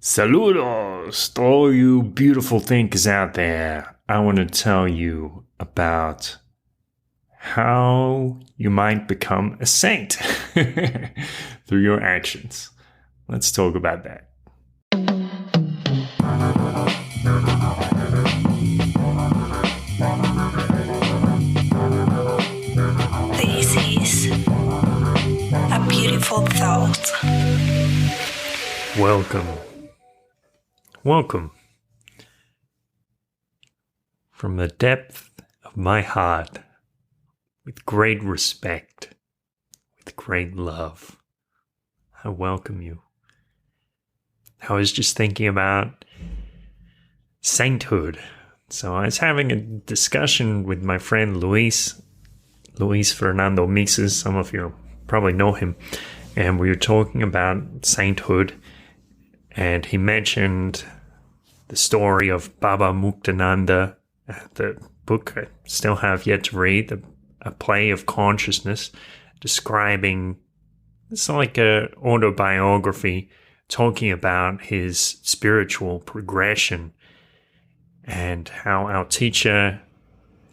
Saludos to all you beautiful thinkers out there. I want to tell you about how you might become a saint through your actions. Let's talk about that. This is a beautiful thought. Welcome. From the depth of my heart, with great respect, with great love, I welcome you. I was just thinking about sainthood. So I was having a discussion with my friend Luis Fernando Mises. Some of you probably know him. And we were talking about sainthood. And he mentioned the story of Baba Muktananda, the book I still have yet to read, a play of consciousness describing, it's like an autobiography talking about his spiritual progression and how our teacher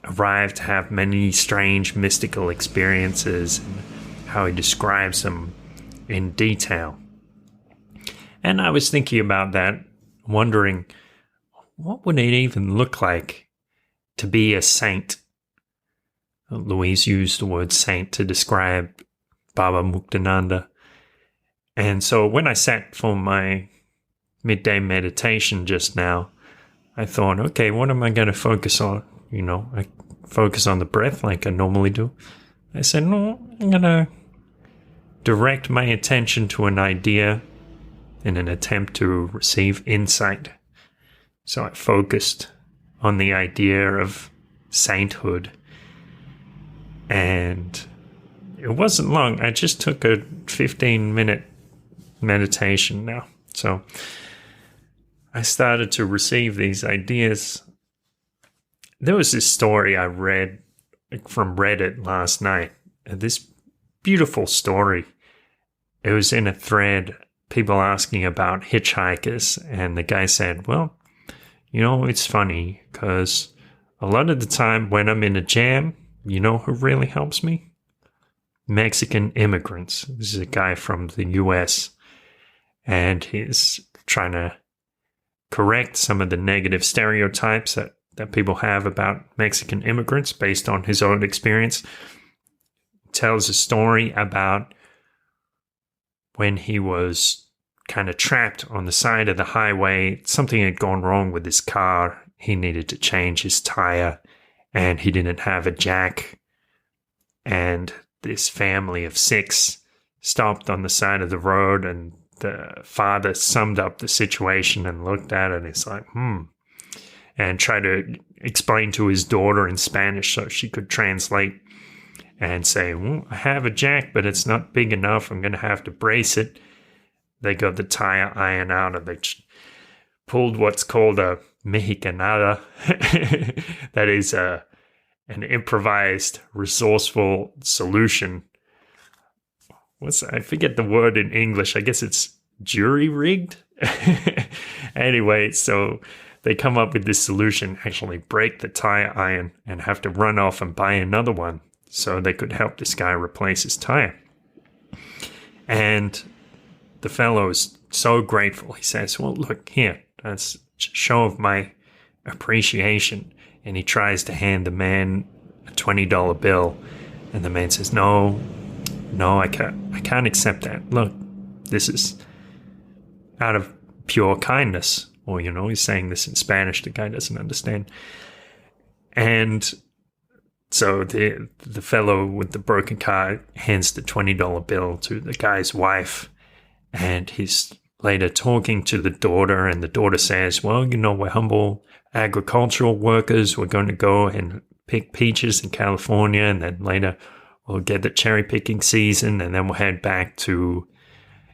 arrived to have many strange mystical experiences and how he describes them in detail. And I was thinking about that, wondering, what would it even look like to be a saint? Louise used the word saint to describe Baba Muktananda. And so when I sat for my midday meditation just now, I thought, okay, what am I going to focus on? I focus on the breath like I normally do. I said, no, I'm going to direct my attention to an idea in an attempt to receive insight. So I focused on the idea of sainthood. And it wasn't long. I just took a 15-minute meditation now. So I started to receive these ideas. There was this story I read from Reddit last night. This beautiful story. It was in a thread, people asking about hitchhikers, and the guy said, well, it's funny because a lot of the time when I'm in a jam, you know who really helps me? Mexican immigrants. This is a guy from the US, and he's trying to correct some of the negative stereotypes that people have about Mexican immigrants based on his own experience. Tells a story about when he was kind of trapped on the side of the highway. Something had gone wrong with his car. He needed to change his tire, and he didn't have a jack. And this family of 6 stopped on the side of the road, and the father summed up the situation and looked at it, and he's like, and tried to explain to his daughter in Spanish so she could translate and say, well, I have a jack, but it's not big enough. I'm going to have to brace it. They got the tire iron out, and they pulled what's called a mexicanada. That is an improvised, resourceful solution. I forget the word in English. I guess it's jury-rigged. Anyway, so they come up with this solution, actually break the tire iron and have to run off and buy another one so they could help this guy replace his tire. And the fellow is so grateful. He says, well, look, here, that's a show of my appreciation. And he tries to hand the man a $20 bill. And the man says, no, I can't accept that. Look, this is out of pure kindness. Or, he's saying this in Spanish. The guy doesn't understand. And so the fellow with the broken car hands the $20 bill to the guy's wife. And he's later talking to the daughter, and the daughter says, well, we're humble agricultural workers. We're going to go and pick peaches in California, and then later we'll get the cherry picking season, and then we'll head back to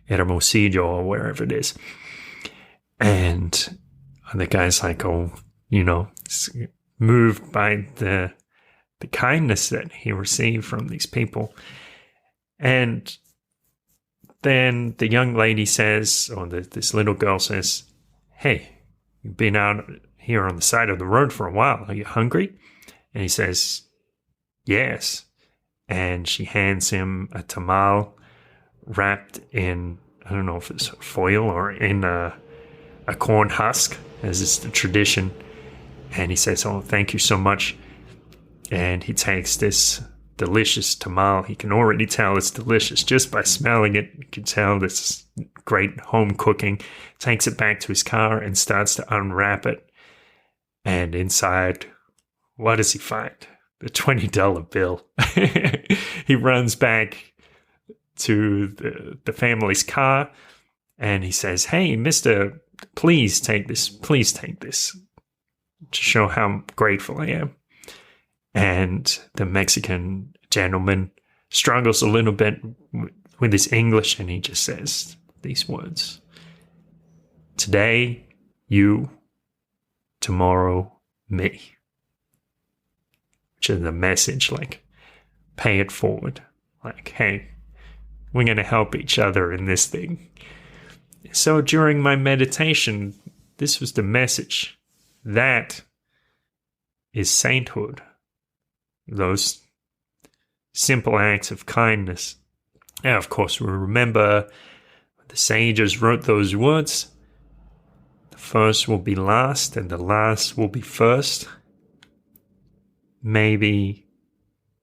Hermosillo or wherever it is. And the guy's like, moved by the kindness that he received from these people. And then the young lady says, or this little girl says, "Hey, you've been out here on the side of the road for a while. Are you hungry?" And he says, "Yes." And she hands him a tamal wrapped in, I don't know if it's foil or in a corn husk, as is the tradition. And he says, "Oh, thank you so much." And he takes this delicious tamal. He can already tell it's delicious just by smelling it. You can tell this great home cooking. Takes it back to his car and starts to unwrap it. And inside, what does he find? The $20 bill. He runs back to the family's car and he says, "Hey, mister, please take this. Please take this," to show how grateful I am. And the Mexican gentleman struggles a little bit with his English, and he just says these words: "Today, you, tomorrow, me." Which is the message, like, pay it forward. Like, hey, we're going to help each other in this thing. So during my meditation, this was the message. That is sainthood. Those simple acts of kindness. Now, of course, we remember the sages wrote those words. The first will be last and the last will be first. Maybe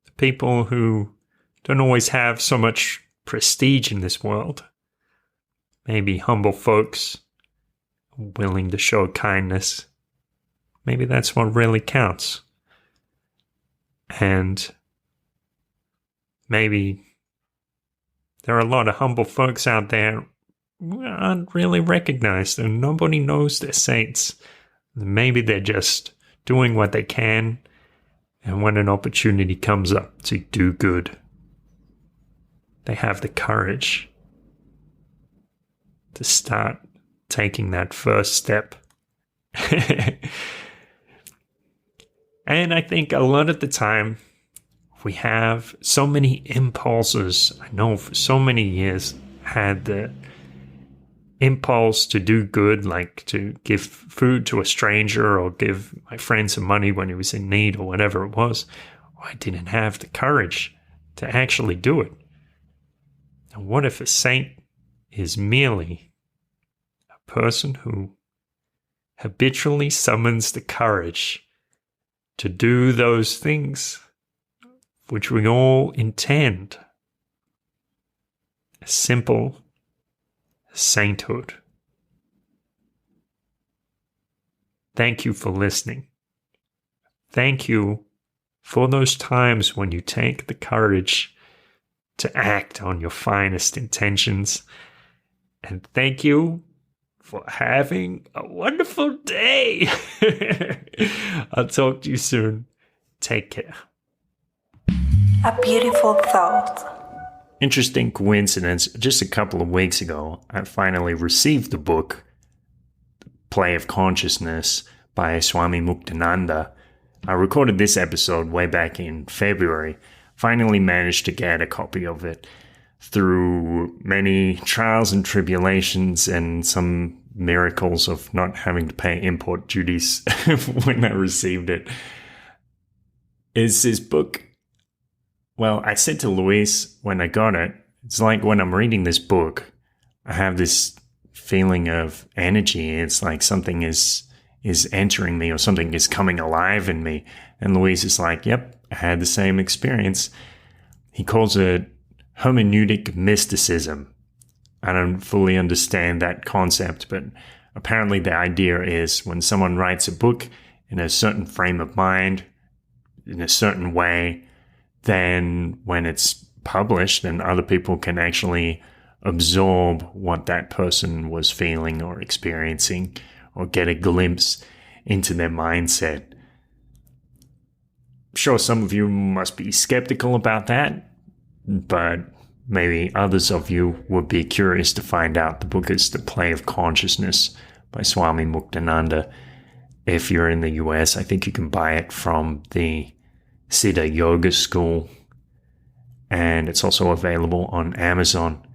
the people who don't always have so much prestige in this world, maybe humble folks willing to show kindness, maybe that's what really counts. And maybe there are a lot of humble folks out there who aren't really recognized and nobody knows they're saints. Maybe they're just doing what they can, and when an opportunity comes up to do good, they have the courage to start taking that first step. And I think a lot of the time we have so many impulses. I know for so many years had the impulse to do good, like to give food to a stranger or give my friend some money when he was in need or whatever it was. I didn't have the courage to actually do it. And what if a saint is merely a person who habitually summons the courage to do those things which we all intend? As simple as sainthood. Thank you for listening. Thank you for those times when you take the courage to act on your finest intentions. And thank you for having a wonderful day. I'll talk to you soon. Take care. A beautiful thought. Interesting coincidence. Just a couple of weeks ago, I finally received the book, Play of Consciousness by Swami Muktananda. I recorded this episode way back in February. Finally managed to get a copy of it through many trials and tribulations and some miracles of not having to pay import duties when I received it. Is this book... Well, I said to Luis when I got it, it's like when I'm reading this book, I have this feeling of energy. It's like something is entering me or something is coming alive in me. And Luis is like, yep, I had the same experience. He calls it hermeneutic mysticism. I don't fully understand that concept, but apparently the idea is when someone writes a book in a certain frame of mind, in a certain way, then when it's published, then other people can actually absorb what that person was feeling or experiencing or get a glimpse into their mindset. Sure, some of you must be skeptical about that, but maybe others of you would be curious to find out. The book is The Play of Consciousness by Swami Muktananda. If you're in the US, I think you can buy it from the Siddha Yoga School, and it's also available on Amazon.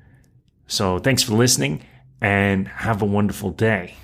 So thanks for listening and have a wonderful day.